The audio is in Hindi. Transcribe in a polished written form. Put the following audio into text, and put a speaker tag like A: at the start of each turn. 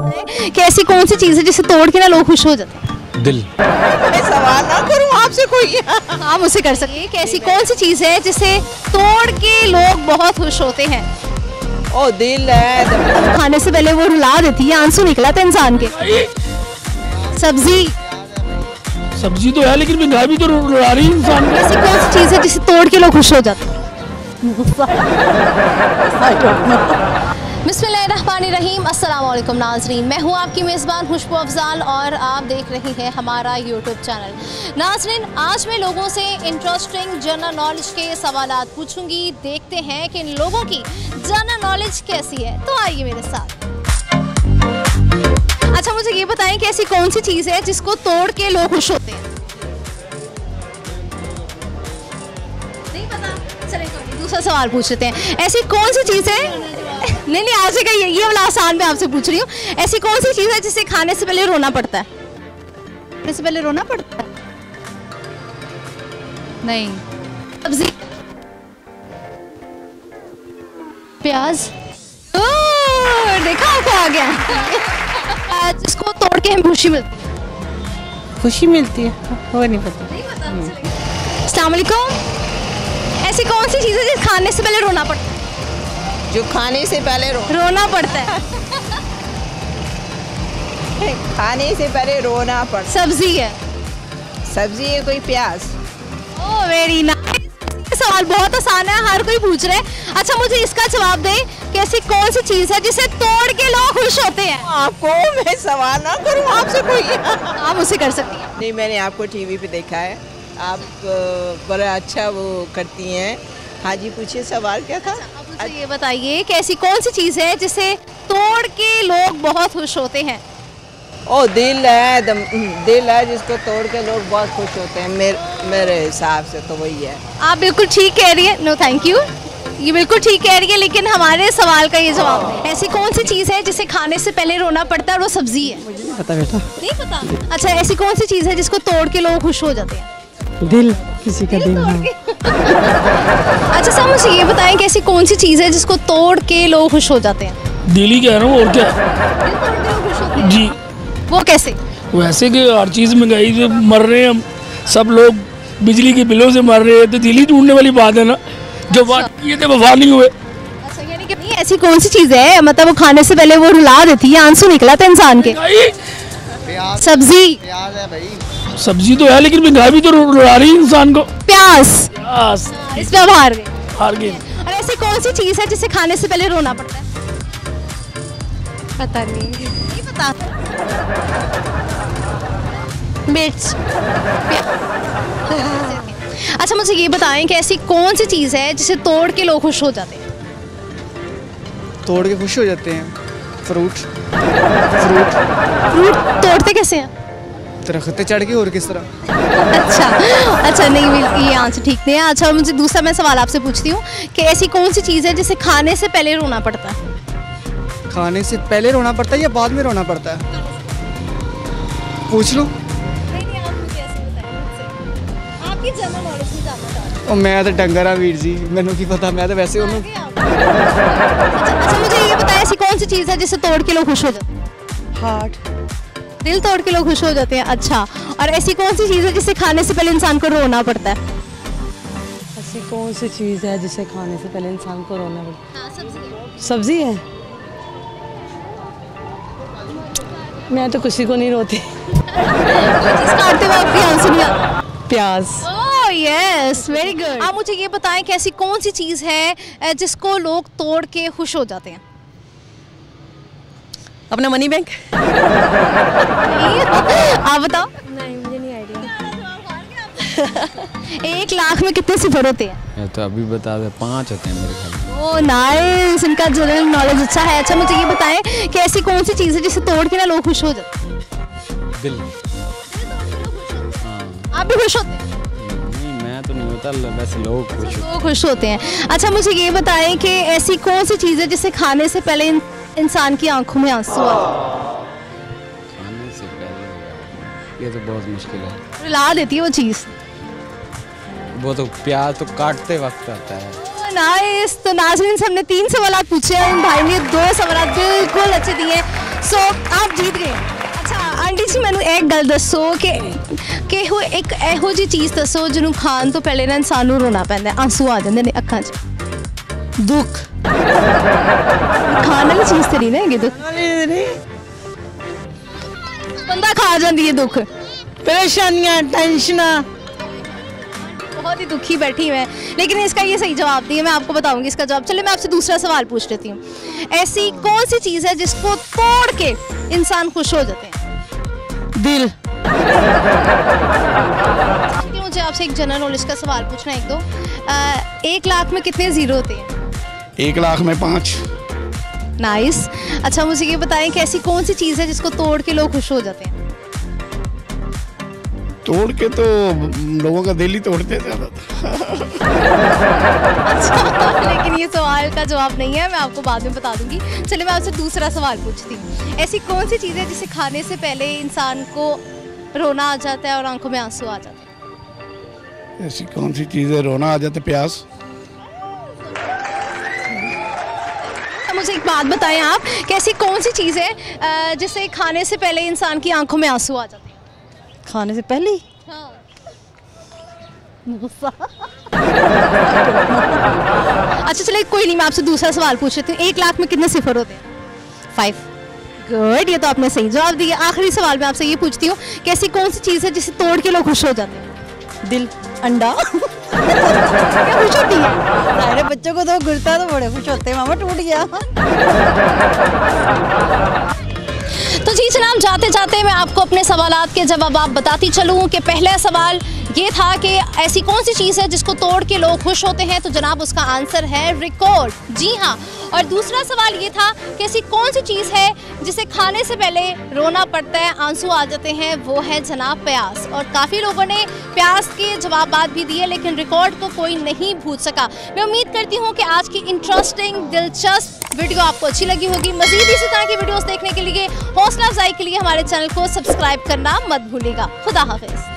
A: कि ऐसी कौन सी चीज़ है जिसे तोड़ के ना लोग खुश हो जाते हैं?
B: दिल।
C: मैं सवाल ना करूं आपसे कोई।
A: आप मुझसे कर सकते हैं कि ऐसी कौन सी चीज़ है जिसे तोड़ के लोग बहुत खुश होते हैं?
C: ओ दिल है।
A: खाने से पहले वो रुला देती है, आंसू निकला था इंसान के। सब्जी।
B: सब्जी तो है लेकिन महंगाई भी तो रुला रही है इंसान को।
A: ऐसी कौन सी चीज़ है जिसे तोड़ के लोग खुश हो जाते हैं? बिस्मिल्लाहिर्रहमानिर्रहीम। अस्सलाम वालेकुम नाजरीन, मैं हूँ आपकी मेज़बान खुशबू अफजाल और आप देख रही हैं हमारा यूट्यूब चैनल। नाजरीन, आज मैं लोगों से इंटरेस्टिंग जनरल नॉलेज के सवालात पूछूंगी। देखते हैं कि इन लोगों की जनरल नॉलेज कैसी है, तो आइए मेरे साथ। अच्छा, मुझे ये बताएं कि ऐसी कौन सी चीज़ है जिसको तोड़ के लोग खुश होते हैं? नहीं पता? चलिए कोई नहीं, दूसरा सवाल पूछ लेते हैं। ऐसी कौन सी चीज़ है नहीं आज का ये वाला आसान मैं आपसे पूछ रही हूँ। ऐसी कौन सी चीज़ है जिसे खाने से पहले रोना पड़ता है? खाने से पहले रोना पड़ता है? नहीं। सब्जी। प्याज। देखा आपको आ गया। जिसको तोड़ के हमें खुशी मिलती है।
C: खुशी मिलती है, वो नहीं पता।
A: नहीं पता। अस्सलाम वालेकुम। ऐसी कौन सी चीज़ है जिसे खाने से पहले रोना पड़ता है?
C: जो खाने से पहले
A: रोना पड़ता है।
C: खाने से पहले रोना पड़ता।
A: सब्जी है।
C: सब्जी है कोई प्याज।
A: Oh very nice. सवाल बहुत आसान है, हर कोई पूछ रहे हैं। अच्छा, मुझे इसका जवाब दें कि ऐसी कौन सी चीज़ है जिसे तोड़ के लोग खुश होते हैं?
C: आपको मैं सवाल ना करूं आपसे कोई।
A: आप मुझसे कर सकती हैं।
C: नहीं, मैंने आपको टीवी पे देखा है, आप बड़ा अच्छा वो करती हैं। हाँ जी, पूछिए सवाल क्या था?
A: मुझे ये बताइए कि ऐसी कौन सी चीज़ है जिसे तोड़ के लोग बहुत खुश होते हैं?
C: ओ दिल है। दिल है जिसको तोड़ के लोग बहुत खुश होते हैं। मेरे हिसाब से तो वही है।
A: आप बिल्कुल ठीक कह रही है। नो थैंक यू, ये बिल्कुल ठीक कह रही है, लेकिन हमारे सवाल का ये जवाब है। ऐसी कौन सी चीज़ है जिसे खाने से पहले रोना पड़ता है और वो सब्जी है?
C: मुझे नहीं पता बेटा।
A: नहीं पता? अच्छा, ऐसी कौन सी चीज़ है जिसको तोड़ के लोग खुश हो जाते हैं?
C: दिल, किसी का दिल।
A: अच्छा सर, मुझे ये बताएं कि ऐसी कौन सी चीज़ है जिसको तोड़ के लोग खुश हो जाते हैं?
B: दिल ही कह रहा हूँ, और क्या जी।
A: वो कैसे?
B: वैसे कि हर चीज़ महंगाई से मर रहे हैं हम, सब लोग बिजली के बिलों से मर रहे हैं, तो दिल ही टूटने वाली बात है ना। जो बात किए थे वफा नहीं हुए।
A: अच्छा, यानी कि नहीं, ऐसी कौन सी चीज़ है, मतलब वो खाने से पहले वो रुला देती है, आंसू निकला था इंसान के। सब्जी।
C: प्याज है भाई।
B: सब्जी तो है लेकिन महंगाई भी तो रुला रही है इंसान को।
A: प्याज। इस पे आप हार गए।
B: हार गए।
A: और ऐसी कौन सी चीज़ है जिसे खाने से पहले रोना पड़ता है? पता नहीं पता। मिर्च। अच्छा, मुझे ये बताएं कि ऐसी कौन सी चीज़ है जिसे तोड़ के लोग खुश हो जाते हैं?
D: तोड़ के खुश हो जाते हैं? फ्रूट।
A: फ्रूट तोड़ते कैसे हैं?
D: दरख्त चढ़ के, और किस तरह?
A: अच्छा नहीं, ये आंसर ठीक नहीं है। अच्छा, मुझे दूसरा मैं सवाल आपसे पूछती हूँ कि ऐसी कौन सी चीज़ है जिसे खाने से पहले रोना पड़ता है?
D: खाने से पहले रोना पड़ता है या बाद में रोना पड़ता है? पूछ लो।
A: आपकी जनरल नॉलेज नहीं जानना चाहती।
D: और मैं तो डंगरा वीर जी, मैंने की पता, मैं तो वैसे हूँ।
A: अच्छा, मुझे ये बताया ऐसी कौन सी चीज़ है जिसे तोड़ के लोग खुश हो जाते हैं?
D: हार्ट।
A: दिल तोड़ के लोग खुश हो जाते हैं। अच्छा, और ऐसी कौन सी चीज़ है जिसे खाने से पहले इंसान को रोना पड़ता है?
E: ऐसी कौन सी चीज़ है जिसे खाने से पहले इंसान को रोना पड़ता
A: हाँ, सब्जी है।
E: है? सब्जी है। मैं तो किसी को नहीं रोती।
A: काटते हुए आपकी आंसू नहीं आता।
E: प्याज।
A: Oh yes, very good. आप मुझे ये बताएं कि ऐसी कौन सी चीज़ है जिसको लोग तोड़ के खुश हो जाते हैं?
E: अपना मनी बैंक।
A: आप बताओ।
F: नहीं, मुझे नहीं आइडिया।
A: 1 लाख में कितने सिफर होते हैं?
G: ये तो अभी बता दे, 5 होते हैं मेरे ख्याल।
A: ओह नाइस, इनका जनरल नॉलेज अच्छा है। अच्छा, मुझे ये बताएं कि ऐसी कौन सी चीज़ है जिसे तोड़ के ना लोग खुश हो जाते हैं?
G: दिल।
A: आप भी खुश होते हैं?
G: नहीं, मैं तो नहीं होता, वैसे लोग खुश होते
A: लोग खुश होते हैं। अच्छा, मुझे ये बताएं कि ऐसी कौन सी चीज़ है जिसे खाने से पहले इंसान की आंखों में आंसू आते हैं?
G: खाने से पहले ये तो बहुत मुश्किल है।
A: रुला देती है वो चीज़।
G: वो तो प्याज तो काटते वक्त आता है।
A: नाइस। तो नाज़रीन से हमने 3 सवाल पूछे हैं, भाई ने 2 सवाल बिल्कुल अच्छे दिए। सो आप जीत गए। अच्छा आंटी जी मैनू एक गल दसो कि एक एहो जी चीज़ दसो जिन्हों खान तो पहले ना इंसान नूं रोना पैंदा, आंसू आ जांदे ने अखां च। दुख खाने वाली चीज़ तो नहीं ना है दुख, बंदा खा जाती है दुख,
E: परेशानियाँ टेंशना।
A: बहुत ही दुखी बैठी मैं, लेकिन इसका ये सही जवाब नहीं है, मैं आपको बताऊंगी इसका जवाब। चलिए मैं आपसे दूसरा सवाल पूछ लेती हूँ, ऐसी कौन सी चीज़ है जिसको तोड़ के इंसान खुश हो जाते हैं?
E: दिल।
A: मुझे आपसे एक जनरल नॉलेज का सवाल पूछना है, एक दो। 1 लाख में कितने जीरो होते हैं?
F: 1 लाख में 5।
A: नाइस। अच्छा मुझे ये बताएं कि ऐसी कौन सी चीज़ है जिसको तोड़ के लोग खुश हो जाते हैं?
F: तोड़ के तो लोगों का दिल ही तोड़ते थे।
A: अच्छा, लेकिन ये सवाल का जवाब नहीं है, मैं आपको बाद में बता दूंगी। चलिए मैं आपसे दूसरा सवाल पूछती हूँ, ऐसी कौन सी चीज़ है जिसे खाने से पहले इंसान को रोना आ जाता है और आंखों में आंसू आ जाते हैं?
F: ऐसी कौन सी चीज़ है रोना आ जाता? प्यास।
A: मुझे एक बात बताएं आप कि ऐसी कौन सी चीज़ है जिसे खाने से पहले इंसान की आंखों में आंसू आ जाते हैं?
E: खाने से पहले
A: हाँ। अच्छा चलिए कोई नहीं, मैं आपसे दूसरा सवाल पूछ लेती हूँ, 1 लाख में कितने सिफर होते हैं? 5। गुड, ये तो आपने सही जवाब दिया। आखिरी सवाल मैं आपसे ये पूछती हूँ कि ऐसी कौन सी चीज़ है जिसे तोड़ के लोग खुश हो जाते हैं?
E: दिल। अंडा।
A: क्या खुश होती है?
E: सारे बच्चों को तो गिरता है तो बड़े खुश होते हैं, मामा टूट गया।
A: तो जी जनाब, जाते जाते मैं आपको अपने सवालात के जवाब बताती चलूँ कि पहला सवाल ये था कि ऐसी कौन सी चीज़ है जिसको तोड़ के लोग खुश होते हैं, तो जनाब उसका आंसर है रिकॉर्ड। जी हाँ। और दूसरा सवाल ये था कि ऐसी कौन सी चीज़ है जिसे खाने से पहले रोना पड़ता है, आंसू आ जाते हैं, वो है जनाब प्यास। और काफ़ी लोगों ने प्यास के जवाब भी दिए, लेकिन रिकॉर्ड को कोई नहीं भूल सका। मैं उम्मीद करती हूँ कि आज की इंटरेस्टिंग दिलचस्प वीडियो आपको अच्छी लगी होगी। मज़ीद इसी तरह की वीडियोस देखने के लिए, हौसला अफजाई के लिए हमारे चैनल को सब्सक्राइब करना मत भूलिएगा। खुदा हाफिज़।